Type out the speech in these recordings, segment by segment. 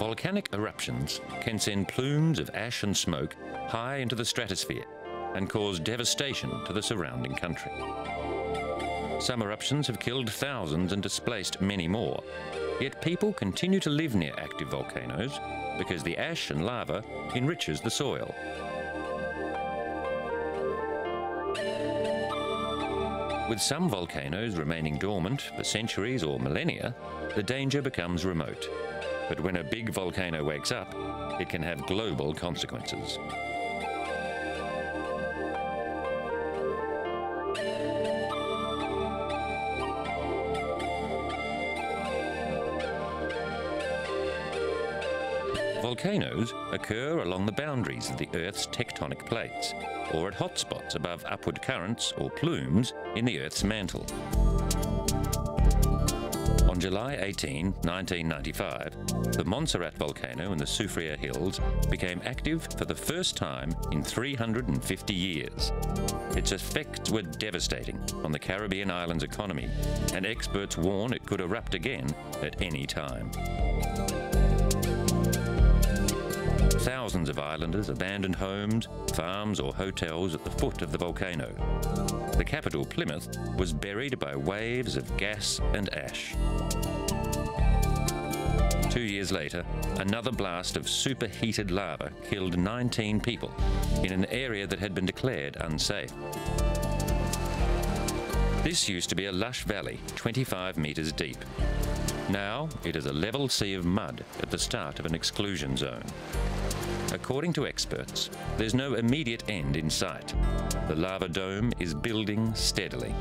Volcanic eruptions can send plumes of ash and smoke high into the stratosphere and cause devastation to the surrounding country. Some eruptions have killed thousands and displaced many more, yet people continue to live near active volcanoes because the ash and lava enriches the soil. With some volcanoes remaining dormant for centuries or millennia, the danger becomes remote. But when a big volcano wakes up, it can have global consequences. Volcanoes occur along the boundaries of the Earth's tectonic plates, or at hotspots above upward currents or plumes in the Earth's mantle. On July 18, 1995, the Montserrat volcano in the Soufriere Hills became active for the first time in 350 years. Its effects were devastating on the Caribbean islands' economy, and experts warn it could erupt again at any time. Thousands of islanders abandoned homes, farms or hotels at the foot of the volcano. The capital, Plymouth, was buried by waves of gas and ash. 2 years later, another blast of superheated lava killed 19 people in an area that had been declared unsafe. This used to be a lush valley 25 metres deep. Now it is a level sea of mud at the start of an exclusion zone. According to experts, there's no immediate end in sight. The lava dome is building steadily.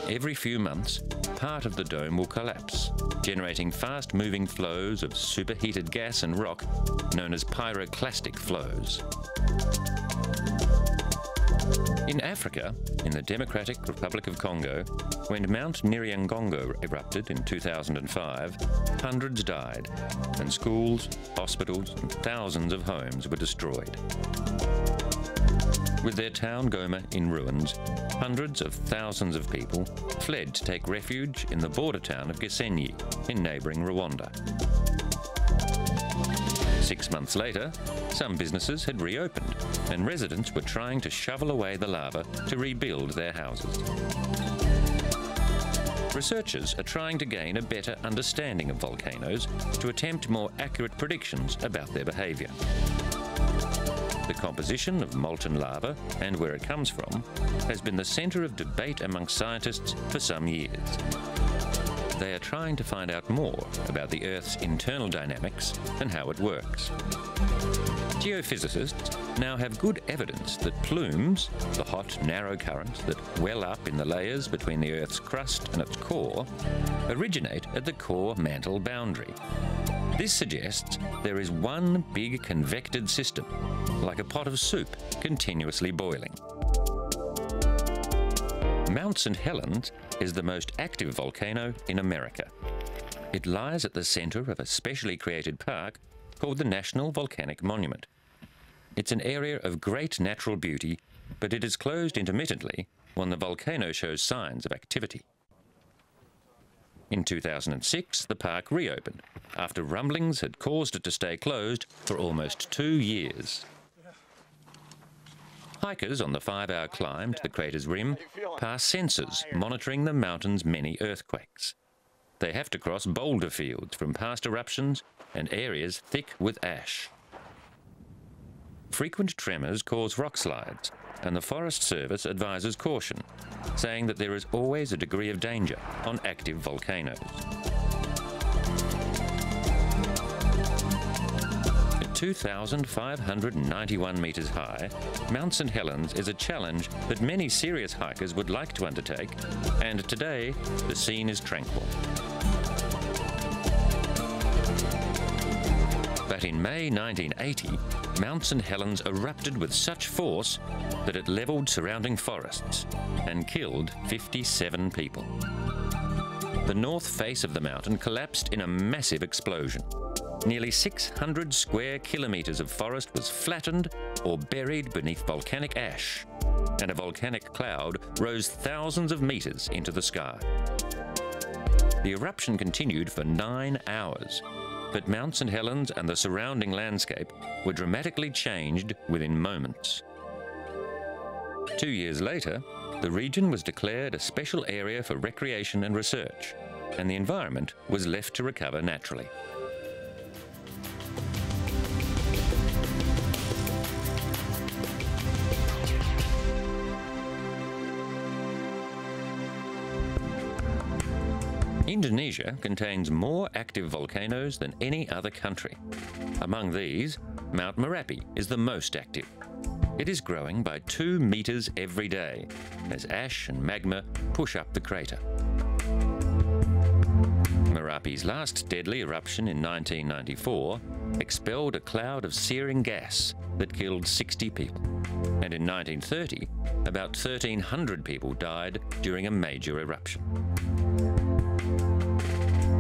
Every few months, part of the dome will collapse, generating fast-moving flows of superheated gas and rock known as pyroclastic flows. In Africa, in the Democratic Republic of Congo, when Mount Nyiragongo erupted in 2005, hundreds died, and schools, hospitals, and thousands of homes were destroyed. With their town Goma in ruins, hundreds of thousands of people fled to take refuge in the border town of Gisenyi in neighbouring Rwanda. 6 months later, some businesses had reopened, and residents were trying to shovel away the lava to rebuild their houses. Researchers are trying to gain a better understanding of volcanoes to attempt more accurate predictions about their behaviour. The composition of molten lava and where it comes from has been the centre of debate among scientists for some years. They are trying to find out more about the Earth's internal dynamics and how it works. Geophysicists now have good evidence that plumes, the hot, narrow currents that well up in the layers between the Earth's crust and its core, originate at the core mantle boundary. This suggests there is one big convected system, like a pot of soup continuously boiling. Mount St. Helens is the most active volcano in America. It lies at the centre of a specially created park called the National Volcanic Monument. It's an area of great natural beauty, but it is closed intermittently when the volcano shows signs of activity. In 2006, the park reopened after rumblings had caused it to stay closed for almost 2 years. Hikers on the 5-hour climb to the crater's rim pass sensors monitoring the mountain's many earthquakes. They have to cross boulder fields from past eruptions and areas thick with ash. Frequent tremors cause rock slides, and the Forest Service advises caution, saying that there is always a degree of danger on active volcanoes. At 2,591 metres high, Mount St. Helens is a challenge that many serious hikers would like to undertake, and today the scene is tranquil. But in May 1980, Mount St. Helens erupted with such force that it levelled surrounding forests and killed 57 people. The north face of the mountain collapsed in a massive explosion. Nearly 600 square kilometres of forest was flattened or buried beneath volcanic ash, and a volcanic cloud rose thousands of metres into the sky. The eruption continued for 9 hours, but Mount St. Helens and the surrounding landscape were dramatically changed within moments. 2 years later, the region was declared a special area for recreation and research, and the environment was left to recover naturally. Indonesia contains more active volcanoes than any other country. Among these, Mount Merapi is the most active. It is growing by 2 meters every day as ash and magma push up the crater. Merapi's last deadly eruption in 1994 expelled a cloud of searing gas that killed 60 people. And in 1930, about 1,300 people died during a major eruption.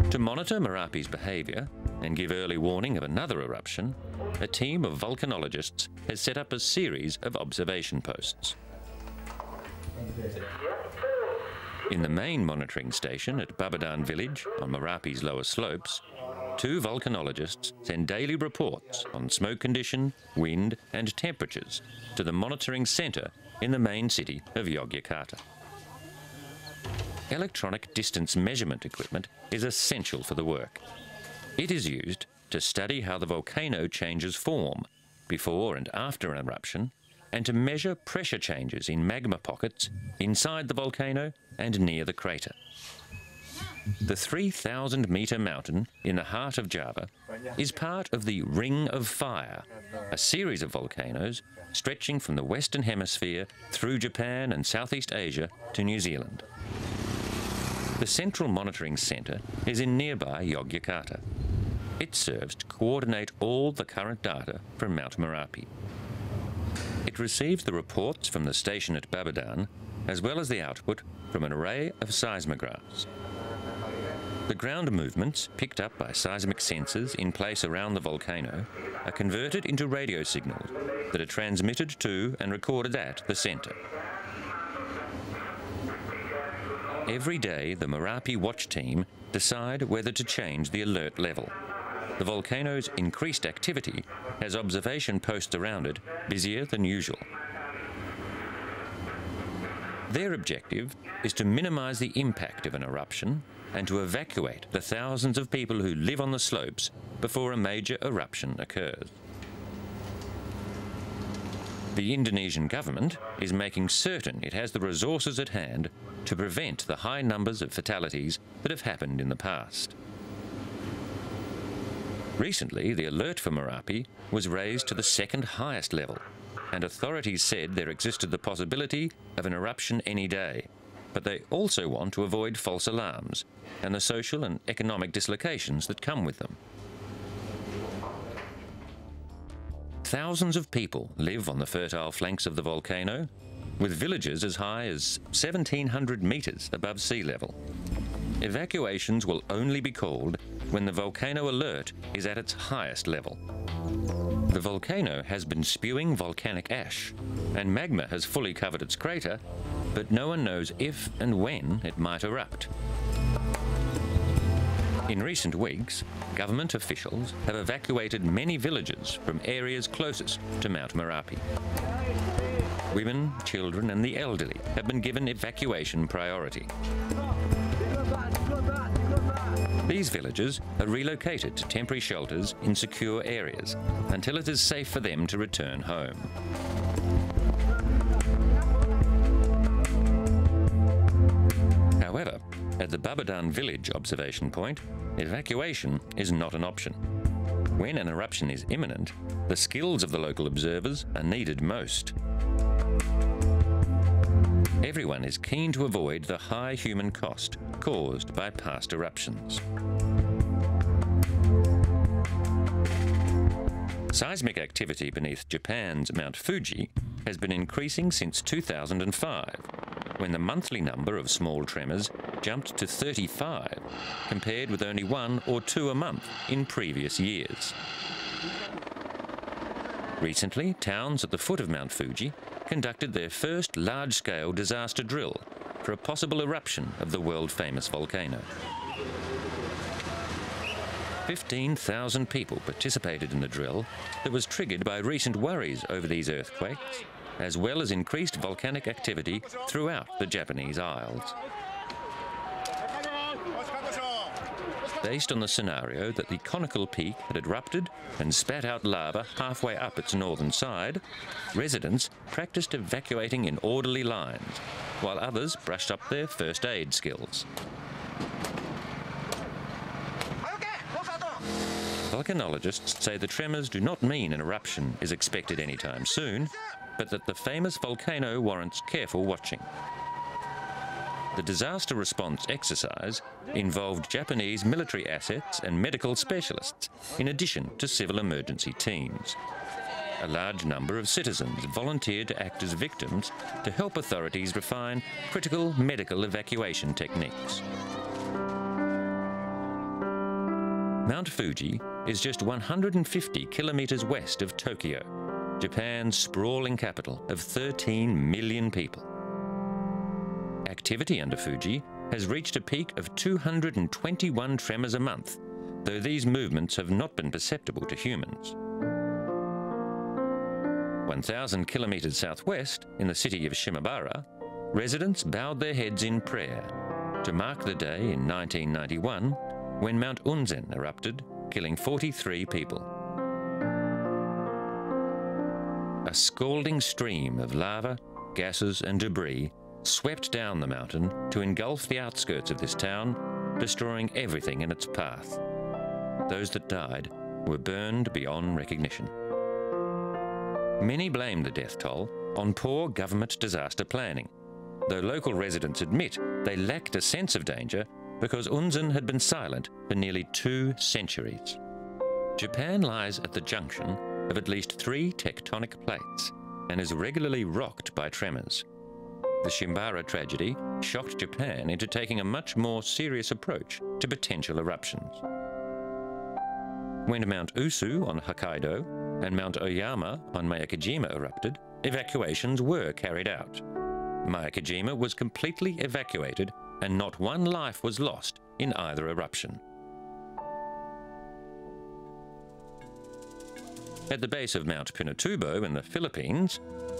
To monitor Merapi's behaviour and give early warning of another eruption, a team of volcanologists has set up a series of observation posts. In the main monitoring station at Babadan village on Merapi's lower slopes, 2 volcanologists send daily reports on smoke condition, wind and temperatures to the monitoring centre in the main city of Yogyakarta. Electronic distance measurement equipment is essential for the work. It is used to study how the volcano changes form before and after an eruption, and to measure pressure changes in magma pockets inside the volcano and near the crater. The 3,000-metre mountain in the heart of Java is part of the Ring of Fire, a series of volcanoes stretching from the Western Hemisphere through Japan and Southeast Asia to New Zealand. The Central Monitoring Centre is in nearby Yogyakarta. It serves to coordinate all the current data from Mount Merapi. It receives the reports from the station at Babadan, as well as the output from an array of seismographs. The ground movements picked up by seismic sensors in place around the volcano are converted into radio signals that are transmitted to and recorded at the centre. Every day, the Merapi watch team decide whether to change the alert level. The volcano's increased activity has observation posts around it busier than usual. Their objective is to minimise the impact of an eruption and to evacuate the thousands of people who live on the slopes before a major eruption occurs. The Indonesian government is making certain it has the resources at hand to prevent the high numbers of fatalities that have happened in the past. Recently, the alert for Merapi was raised to the 2nd highest level, and authorities said there existed the possibility of an eruption any day, but they also want to avoid false alarms and the social and economic dislocations that come with them. Thousands of people live on the fertile flanks of the volcano, with villages as high as 1,700 metres above sea level. Evacuations will only be called when the volcano alert is at its highest level. The volcano has been spewing volcanic ash, and magma has fully covered its crater, but no one knows if and when it might erupt. In recent weeks, government officials have evacuated many villages from areas closest to Mount Merapi. Women, children and the elderly have been given evacuation priority. These villagers are relocated to temporary shelters in secure areas until it is safe for them to return home. However, at the Babadan village observation point, evacuation is not an option. When an eruption is imminent, the skills of the local observers are needed most. Everyone is keen to avoid the high human cost caused by past eruptions. Seismic activity beneath Japan's Mount Fuji has been increasing since 2005, when the monthly number of small tremors jumped to 35, compared with only 1 or 2 a month in previous years. Recently, towns at the foot of Mount Fuji conducted their first large-scale disaster drill for a possible eruption of the world-famous volcano. 15,000 people participated in the drill that was triggered by recent worries over these earthquakes, as well as increased volcanic activity throughout the Japanese Isles. Based on the scenario that the conical peak had erupted and spat out lava halfway up its northern side, residents practiced evacuating in orderly lines, while others brushed up their first aid skills. Volcanologists say the tremors do not mean an eruption is expected anytime soon, but that the famous volcano warrants careful watching. The disaster response exercise involved Japanese military assets and medical specialists, in addition to civil emergency teams. A large number of citizens volunteered to act as victims to help authorities refine critical medical evacuation techniques. Mount Fuji is just 150 kilometers west of Tokyo, Japan's sprawling capital of 13 million people. Activity under Fuji has reached a peak of 221 tremors a month, though these movements have not been perceptible to humans. 1,000 kilometers southwest, in the city of Shimabara, residents bowed their heads in prayer to mark the day in 1991 when Mount Unzen erupted, killing 43 people. A scalding stream of lava, gases and debris swept down the mountain to engulf the outskirts of this town, destroying everything in its path. Those that died were burned beyond recognition. Many blame the death toll on poor government disaster planning, though local residents admit they lacked a sense of danger because Unzen had been silent for nearly 2 centuries. Japan lies at the junction of at least 3 tectonic plates and is regularly rocked by tremors. The Shimabara tragedy shocked Japan into taking a much more serious approach to potential eruptions. When Mount Usu on Hokkaido and Mount Oyama on Miyakojima erupted, evacuations were carried out. Miyakojima was completely evacuated and not one life was lost in either eruption. At the base of Mount Pinatubo in the Philippines,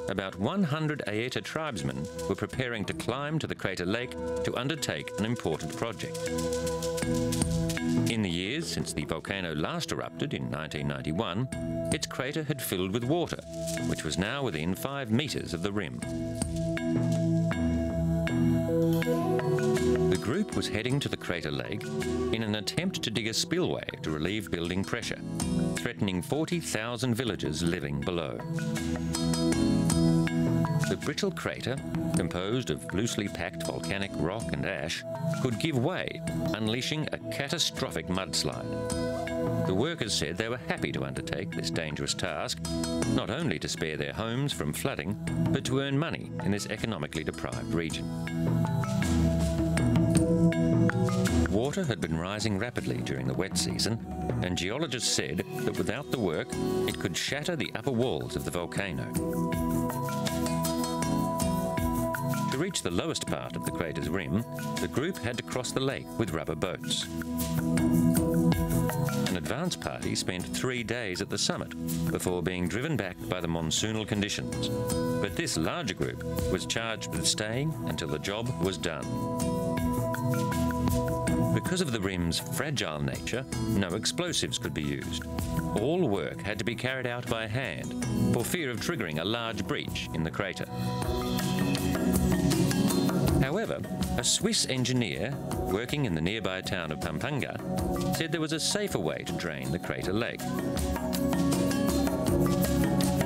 about 100 Aeta tribesmen were preparing to climb to the crater lake to undertake an important project. In the years since the volcano last erupted in 1991, its crater had filled with water, which was now within 5 meters of the rim. The group was heading to the crater lake in an attempt to dig a spillway to relieve building pressure, threatening 40,000 villagers living below. The brittle crater, composed of loosely packed volcanic rock and ash, could give way, unleashing a catastrophic mudslide. The workers said they were happy to undertake this dangerous task, not only to spare their homes from flooding, but to earn money in this economically deprived region. Water had been rising rapidly during the wet season, and geologists said that without the work, it could shatter the upper walls of the volcano. To reach the lowest part of the crater's rim, the group had to cross the lake with rubber boats. An advance party spent 3 days at the summit before being driven back by the monsoonal conditions, but this larger group was charged with staying until the job was done. Because of the rim's fragile nature, no explosives could be used. All work had to be carried out by hand for fear of triggering a large breach in the crater. However, a Swiss engineer working in the nearby town of Pampanga said there was a safer way to drain the crater lake.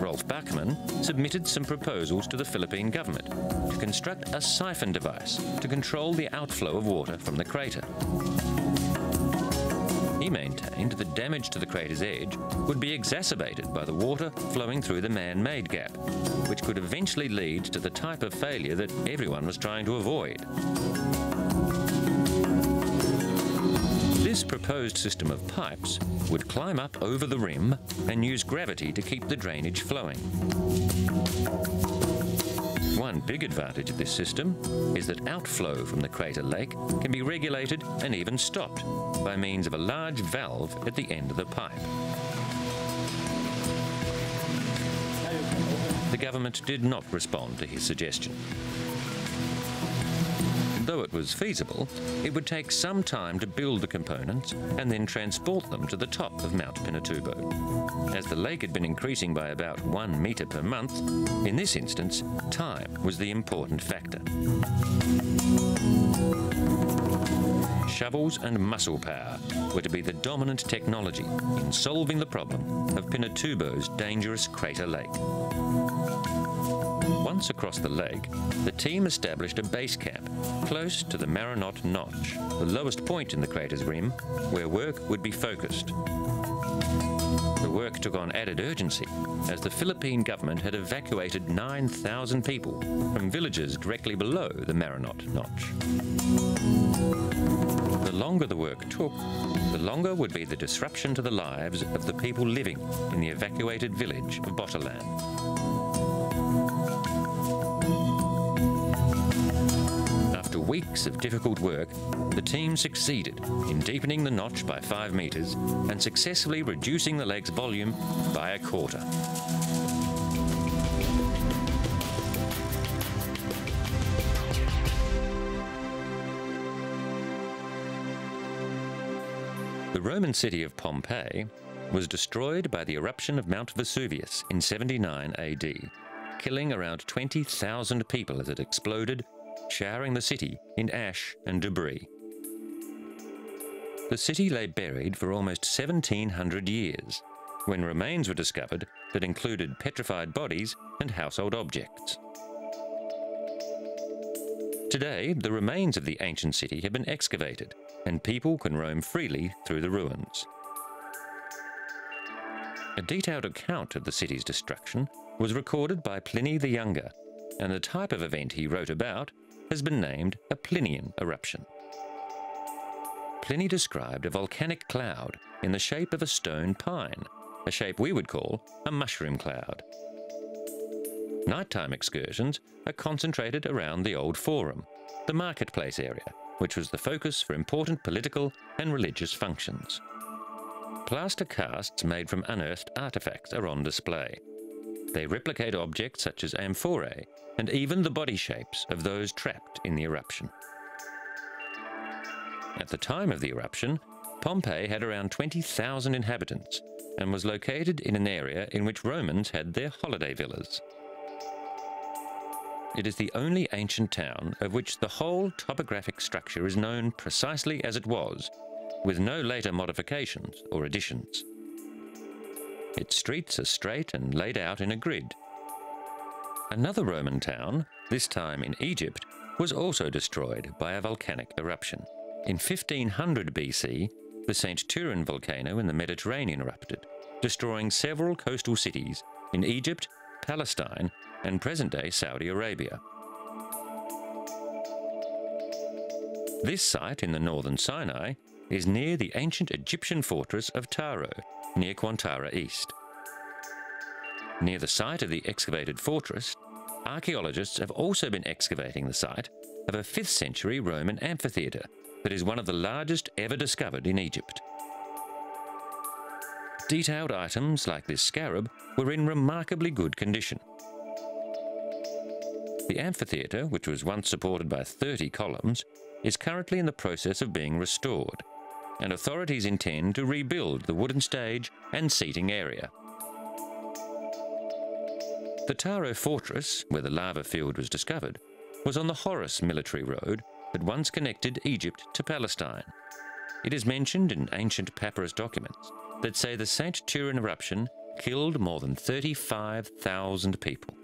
Rolf Bachmann submitted some proposals to the Philippine government to construct a siphon device to control the outflow of water from the crater. He maintained the damage to the crater's edge would be exacerbated by the water flowing through the man-made gap, which could eventually lead to the type of failure that everyone was trying to avoid. This proposed system of pipes would climb up over the rim and use gravity to keep the drainage flowing. One big advantage of this system is that outflow from the crater lake can be regulated and even stopped by means of a large valve at the end of the pipe. The government did not respond to his suggestion. Though it was feasible, it would take some time to build the components and then transport them to the top of Mount Pinatubo. As the lake had been increasing by about 1 metre per month, in this instance, time was the important factor. Shovels and muscle power were to be the dominant technology in solving the problem of Pinatubo's dangerous crater lake. Once across the lake, the team established a base camp close to the Marinot Notch, the lowest point in the crater's rim, where work would be focused. The work took on added urgency as the Philippine government had evacuated 9,000 people from villages directly below the Marinot Notch. The longer the work took, the longer would be the disruption to the lives of the people living in the evacuated village of Botolan. After weeks of difficult work, the team succeeded in deepening the notch by 5 metres and successfully reducing the lake's volume by a quarter. The Roman city of Pompeii was destroyed by the eruption of Mount Vesuvius in 79 AD, killing around 20,000 people as it exploded, showering the city in ash and debris. The city lay buried for almost 1,700 years, when remains were discovered that included petrified bodies and household objects. Today, the remains of the ancient city have been excavated, and people can roam freely through the ruins. A detailed account of the city's destruction was recorded by Pliny the Younger, and the type of event he wrote about has been named a Plinian eruption. Pliny described a volcanic cloud in the shape of a stone pine, a shape we would call a mushroom cloud. Nighttime excursions are concentrated around the Old Forum, the marketplace area, which was the focus for important political and religious functions. Plaster casts made from unearthed artefacts are on display. They replicate objects such as amphorae and even the body shapes of those trapped in the eruption. At the time of the eruption, Pompeii had around 20,000 inhabitants and was located in an area in which Romans had their holiday villas. It is the only ancient town of which the whole topographic structure is known precisely as it was, with no later modifications or additions. Its streets are straight and laid out in a grid. Another Roman town, this time in Egypt, was also destroyed by a volcanic eruption. In 1500 BC, the St. Turin volcano in the Mediterranean erupted, destroying several coastal cities in Egypt, Palestine, and present-day Saudi Arabia. This site in the northern Sinai is near the ancient Egyptian fortress of Taro, near Quantara East. Near the site of the excavated fortress, archaeologists have also been excavating the site of a 5th century Roman amphitheatre that is one of the largest ever discovered in Egypt. Detailed items like this scarab were in remarkably good condition. The amphitheatre, which was once supported by 30 columns, is currently in the process of being restored, and authorities intend to rebuild the wooden stage and seating area. The Taro fortress, where the lava field was discovered, was on the Horus military road that once connected Egypt to Palestine. It is mentioned in ancient papyrus documents that say the St. Turin eruption killed more than 35,000 people.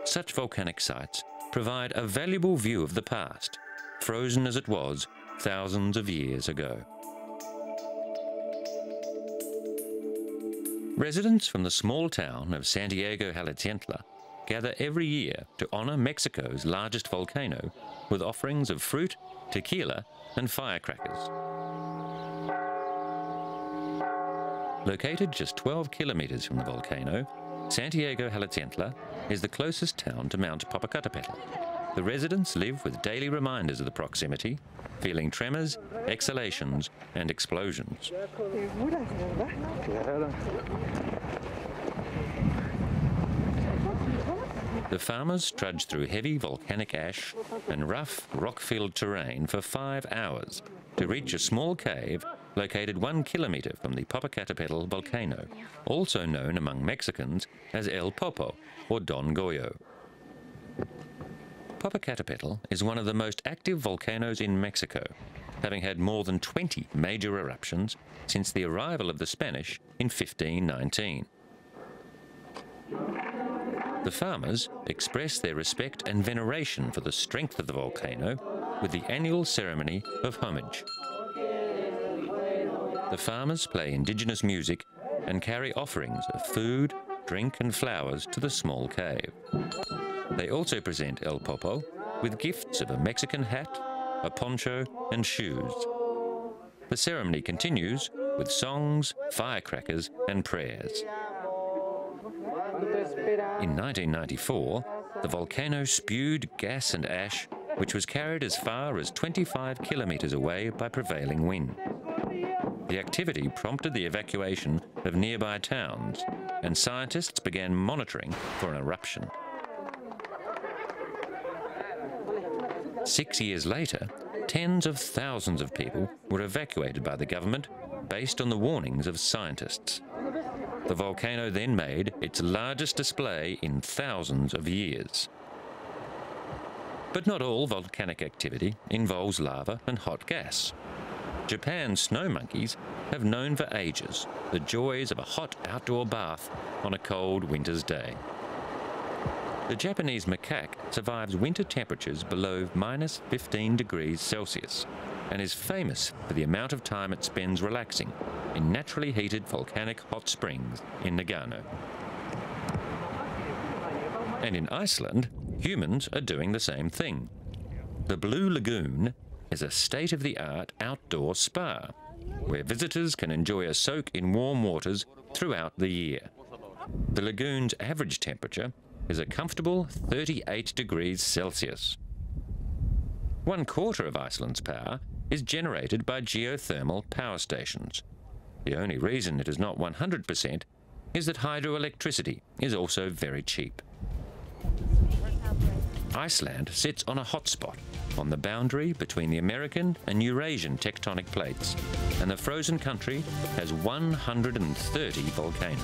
Such volcanic sites provide a valuable view of the past, frozen as it was thousands of years ago. Residents from the small town of Santiago Jalatientla gather every year to honor Mexico's largest volcano with offerings of fruit, tequila, and firecrackers. Located just 12 kilometers from the volcano, Santiago Jaliscientla is the closest town to Mount Popocatépetl. The residents live with daily reminders of the proximity, feeling tremors, exhalations, and explosions. The farmers trudge through heavy volcanic ash and rough, rock-filled terrain for 5 hours to reach a small cave located 1 kilometre from the Popocatépetl volcano, also known among Mexicans as El Popo or Don Goyo. Popocatépetl is one of the most active volcanoes in Mexico, having had more than 20 major eruptions since the arrival of the Spanish in 1519. The farmers express their respect and veneration for the strength of the volcano with the annual ceremony of homage. The farmers play indigenous music and carry offerings of food, drink and flowers to the small cave. They also present El Popo with gifts of a Mexican hat, a poncho and shoes. The ceremony continues with songs, firecrackers and prayers. In 1994, the volcano spewed gas and ash, which was carried as far as 25 kilometres away by prevailing wind. The activity prompted the evacuation of nearby towns, and scientists began monitoring for an eruption. 6 years later, tens of thousands of people were evacuated by the government based on the warnings of scientists. The volcano then made its largest display in thousands of years. But not all volcanic activity involves lava and hot gas. Japan's snow monkeys have known for ages the joys of a hot outdoor bath on a cold winter's day. The Japanese macaque survives winter temperatures below -15 degrees Celsius and is famous for the amount of time it spends relaxing in naturally heated volcanic hot springs in Nagano. And in Iceland, humans are doing the same thing. The Blue Lagoon is a state-of-the-art outdoor spa where visitors can enjoy a soak in warm waters throughout the year. The lagoon's average temperature is a comfortable 38 degrees Celsius. 1/4 of Iceland's power is generated by geothermal power stations. The only reason it is not 100% is that hydroelectricity is also very cheap. Iceland sits on a hotspot on the boundary between the American and Eurasian tectonic plates, and the frozen country has 130 volcanoes.